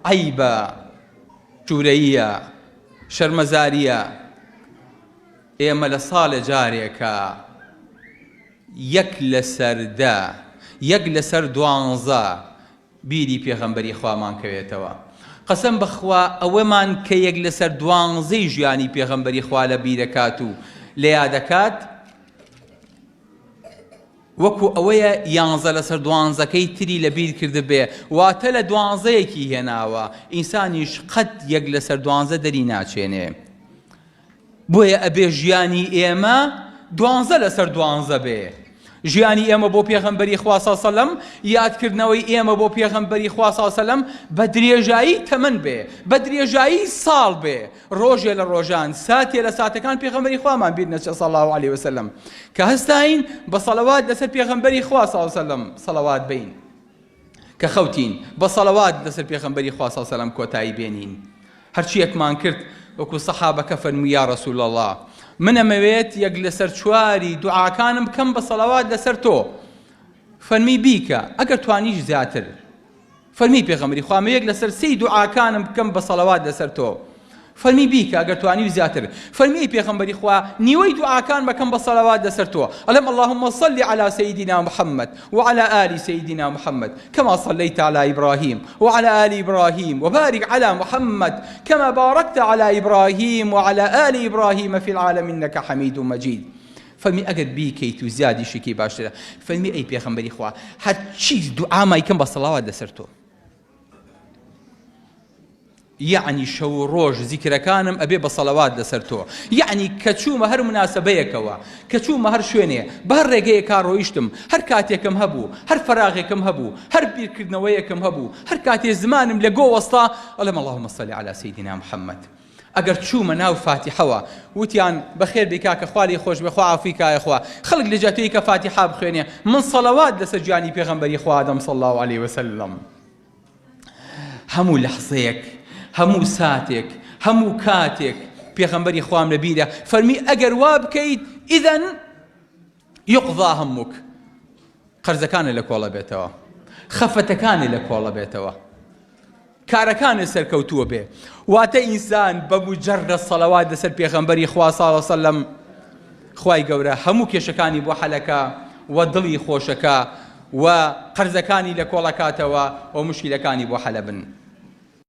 عیبە، جوورەیە، شەرمەزاریە. ئێمە لە ساڵە جارێکە یەک لەسەر دە، یەک لەسەر 12 بیری پێغەمبەری خوامان کەوێتەوە. قەسەم بەخوا ئەوەمان کە یەک لەسەر 12 ژیانی پێغەمبەری خوا لە بیرەکات و لە یادەکات، وەکو ئەوەیە 11 لەسەر 12کەی تری لە بیر کرد بێ، واتە لە 12یەکی هێناوە. ئینسانیش قەت یەک لەسەر 12 دەری ناچێنێ. بۆیە ئەبێ ژیانی ئێمە 12 لەسەر 12 بێ. ژیانی ئێمە بۆ پێغەمبەری خوا صلی الله علیه و سلم، یادکردنەوەی ئێمە بۆ پێغەمبەری خوا صلی الله علیه و سلم بە درێژایی تەمەن بێ، بە درێژایی ساڵ بێ، ڕۆژێ لە ڕۆژان، ساتێ لە ساتەکان پێغەمبەری خوامان بیر نەچێ صلی الله علیه و سلم، کە هەستاین بە سەڵەوات لەسەر پێغەمبەری خوا صلی الله علیه و سلم سەڵەوات بین، کە خەوتین بە سەڵەوات لەسەر پێغەمبەری خوا صلی الله علیه و سلم کۆتایی بێنین. هەرچیەکمان کرد وەکو سەحابەکە فەرمووی یا رسول الله، من ئەمەوێت یەک لەسەر 4 دوعاکانم بکەم بە سەڵەوات لەسەر تۆ. فەرمی بیکە، ئەگەر توانیش زیاتر. فەرمی پێغەمبەری خوا من یەک لەسەر 3 دوعاکانم بکەم بە سەڵەوات لەسەر تۆ. فەرمی بیکە، ئەگەر توانی زیاتر. فەرمی پێغەمبەری خوا نیوەی دوعاکان بکەم بە سەڵەوات لەسەر تۆ. ئەڵێم اللهم صل على سيدنا محمد وعلى آل سيدنا محمد كما صليت على إبراهيم وعلى آل إبراهيم وبارك على محمد كما باركت على إبراهيم وعلى آل إبراهيم في العالمين إنك حميد مجيد. فەرمی ئەگەر بیکەیت و زیادی شکی باشترە. فەرمی ئەی پێغەمبەری خوا هەرچی دوعامای کەم بە سەڵاوات لەسەر تۆ. یعنی شەو و ڕۆژ زیکرەکانم ئەبێ بە سەڵەوات لەسەر تۆ. یعنی کە چوومە هەر مناسبەیەکەوە، کە چوومە هەر شوێنێ، بە هەر ڕێگەیەکا ڕۆیشتم، هەر کاتێکم هەبوو، هەر فەراغێکم هەبوو، هەر بیرکردنەوەیەکم هەبوو، هەر کاتێ زمانم لە گۆ وەستا، ئەڵێم اللهم صل على سيدنا محمد. ئەگەر چوومە ناو فاتحەوە، وتیان بەخێر بێ کاکە خوا لێی خۆش بێ، خوا عەفوی کایە خوا، خەڵک لە جاتەیە کە فاتحە بخوێنێ، من سەڵەوات لەسەر گیانی پێغەمبەری خوا دەم صلی الله عليه وسلم. هەموو لەحزەیەک، هەموو ساتێک، هەموو کاتێک پێغەمبەری خوام لەبیرە، فەرمی ئەگەر وا بکەیت ئیدەن یوقضا هەمووک، قەرزەکانت لە کۆڵە بێتەوە، خەفەتەکانت لە کۆڵە بێتەوە، کارەکانت سەرکەوتووە بێ. واتە ئینسان بە مجەڕەد سەڵەوات لەسەر پێغەمبەری خوا صلی الله علیه وسلم، خوای گەورە هەموو کێشەکانی بۆ حەلەکە و دڵی خۆشەکە و قەرزەکانی لە کۆڵەکاتەوە و موشکیلەکانی بۆ حەلە بن.